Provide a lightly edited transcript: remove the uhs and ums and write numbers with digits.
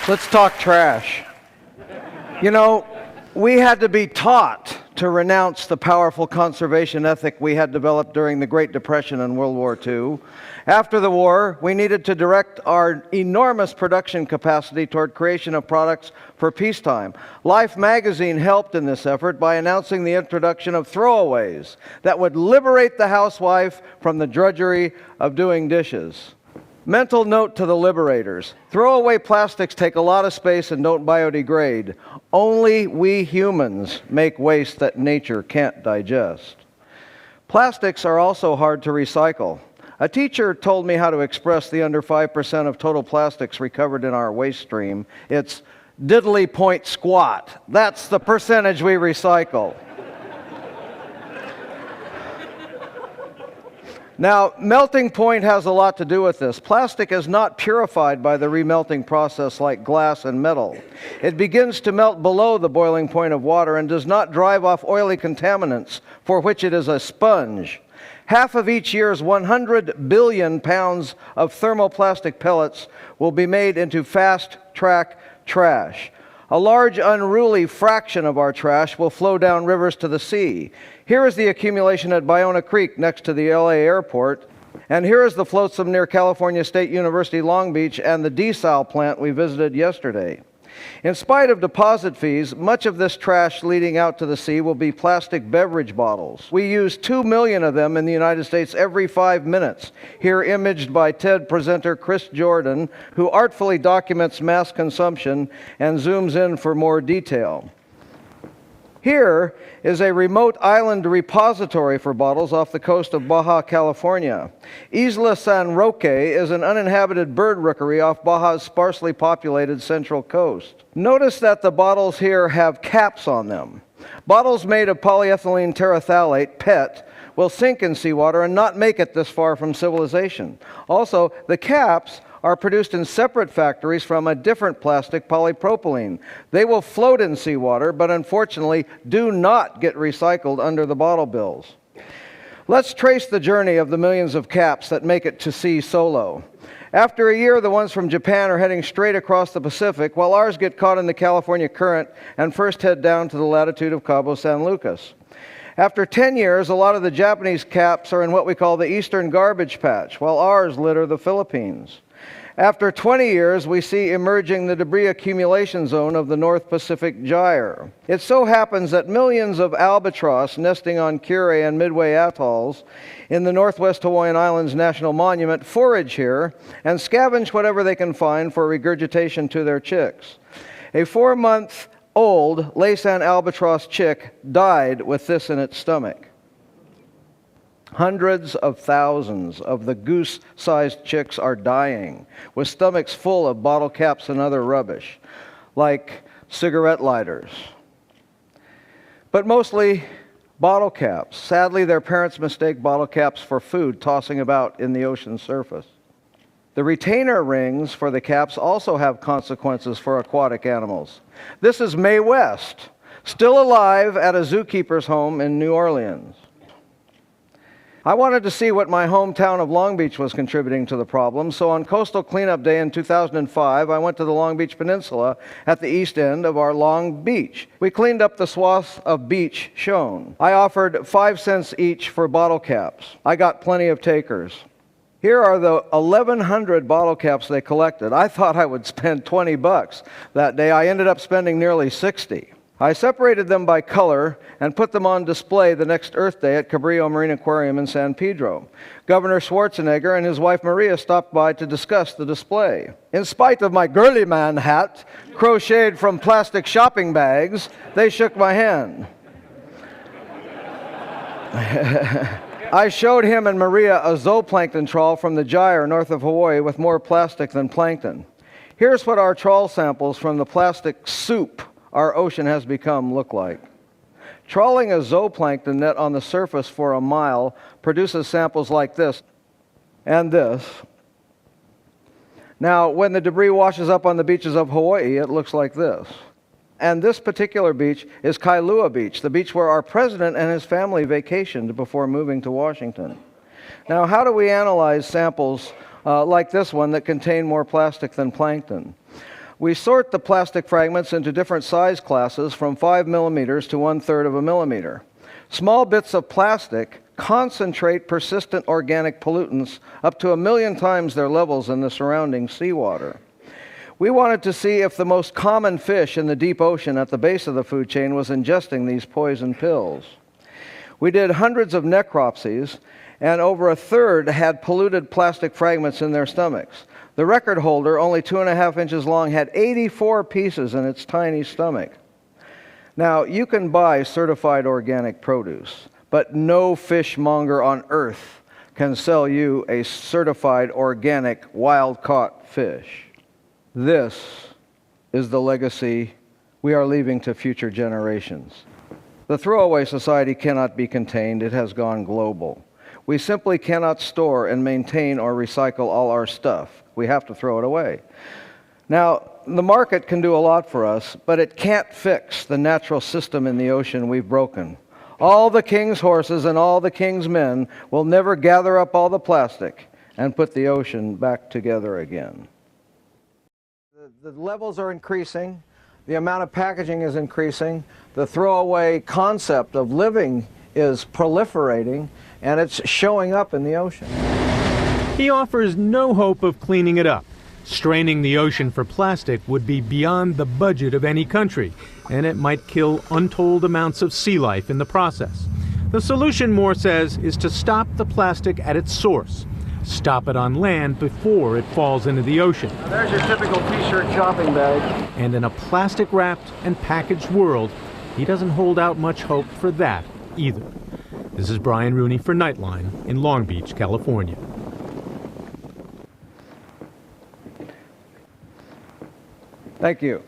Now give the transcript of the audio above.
Let's talk trash. You know, we had to be taught to renounce the powerful conservation ethic we had developed during the Great Depression and World War II. After the war, we needed to direct our enormous production capacity toward creation of products for peacetime. Life magazine helped in this effort by announcing the introduction of throwaways that would liberate the housewife from the drudgery of doing dishes. Mental note to the liberators: throwaway plastics take a lot of space and don't biodegrade. Only we humans make waste that nature can't digest. Plastics are also hard to recycle. A teacher told me how to express the under 5% of total plastics recovered in our waste stream. It's diddly point squat. That's the percentage we recycle. Now, melting point has a lot to do with this. Plastic is not purified by the remelting process like glass and metal. It begins to melt below the boiling point of water and does not drive off oily contaminants, for which it is a sponge. Half of each year's 100 billion pounds of thermoplastic pellets will be made into fast-track trash. A large, unruly fraction of our trash will flow down rivers to the sea. Here is the accumulation at Ballona Creek next to the LA airport, and here is the flotsam near California State University Long Beach and the desal plant we visited yesterday. In spite of deposit fees, much of this trash leading out to the sea will be plastic beverage bottles. We use 2 million of them in the United States every 5 minutes, here imaged by TED presenter Chris Jordan, who artfully documents mass consumption and zooms in for more detail. Here is a remote island repository for bottles off the coast of Baja California. Isla San Roque is an uninhabited bird rookery off Baja's sparsely populated central coast. Notice that the bottles here have caps on them. Bottles made of polyethylene terephthalate, PET, will sink in seawater and not make it this far from civilization. Also, the caps are produced in separate factories from a different plastic, polypropylene. They will float in seawater, but unfortunately do not get recycled under the bottle bills. Let's trace the journey of the millions of caps that make it to sea solo. After a year, the ones from Japan are heading straight across the Pacific, while ours get caught in the California current and first head down to the latitude of Cabo San Lucas. After 10 years, a lot of the Japanese caps are in what we call the Eastern Garbage Patch, while ours litter the Philippines. After 20 years, we see emerging the debris accumulation zone of the North Pacific Gyre. It so happens that millions of albatross nesting on Kure and Midway atolls in the Northwest Hawaiian Islands National Monument forage here and scavenge whatever they can find for regurgitation to their chicks. A 4-month-old Laysan albatross chick died with this in its stomach. Hundreds of thousands of the goose-sized chicks are dying, with stomachs full of bottle caps and other rubbish, like cigarette lighters. But mostly bottle caps. Sadly, their parents mistake bottle caps for food tossing about in the ocean surface. The retainer rings for the caps also have consequences for aquatic animals. This is Mae West, still alive at a zookeeper's home in New Orleans. I wanted to see what my hometown of Long Beach was contributing to the problem, so on Coastal Cleanup Day in 2005, I went to the Long Beach Peninsula at the east end of our Long Beach. We cleaned up the swaths of beach shown. I offered 5 cents each for bottle caps. I got plenty of takers. Here are the 1,100 bottle caps they collected. I thought I would spend $20 that day. I ended up spending nearly 60. I separated them by color and put them on display the next Earth Day at Cabrillo Marine Aquarium in San Pedro. Governor Schwarzenegger and his wife Maria stopped by to discuss the display. In spite of my girly man hat, crocheted from plastic shopping bags, they shook my hand. I showed him and Maria a zooplankton trawl from the Gyre north of Hawaii with more plastic than plankton. Here's what our trawl samples from the plastic soup our ocean has become look like. Trawling a zooplankton net on the surface for a mile produces samples like this and this. Now, when the debris washes up on the beaches of Hawaii, it looks like this. And this particular beach is Kailua Beach, the beach where our president and his family vacationed before moving to Washington. Now, how do we analyze samples like this one that contain more plastic than plankton? We sort the plastic fragments into different size classes from 5 millimeters to 1/3 of a millimeter. Small bits of plastic concentrate persistent organic pollutants up to 1 million times their levels in the surrounding seawater. We wanted to see if the most common fish in the deep ocean at the base of the food chain was ingesting these poison pills. We did hundreds of necropsies, and over 1/3 had polluted plastic fragments in their stomachs. The record holder, only 2.5 inches long, had 84 pieces in its tiny stomach. Now, you can buy certified organic produce, but no fishmonger on earth can sell you a certified organic wild-caught fish. This is the legacy we are leaving to future generations. The throwaway society cannot be contained. It has gone global. We simply cannot store and maintain or recycle all our stuff. We have to throw it away. Now, the market can do a lot for us, but it can't fix the natural system in the ocean we've broken. All the king's horses and all the king's men will never gather up all the plastic and put the ocean back together again. The levels are increasing. The amount of packaging is increasing. The throwaway concept of living is proliferating, and it's showing up in the ocean. He offers no hope of cleaning it up. Straining the ocean for plastic would be beyond the budget of any country, and it might kill untold amounts of sea life in the process. The solution, Moore says, is to stop the plastic at its source. Stop it on land before it falls into the ocean. There's your typical t-shirt shopping bag. And in a plastic-wrapped and packaged world, he doesn't hold out much hope for that either. This is Brian Rooney for Nightline in Long Beach, California. Thank you.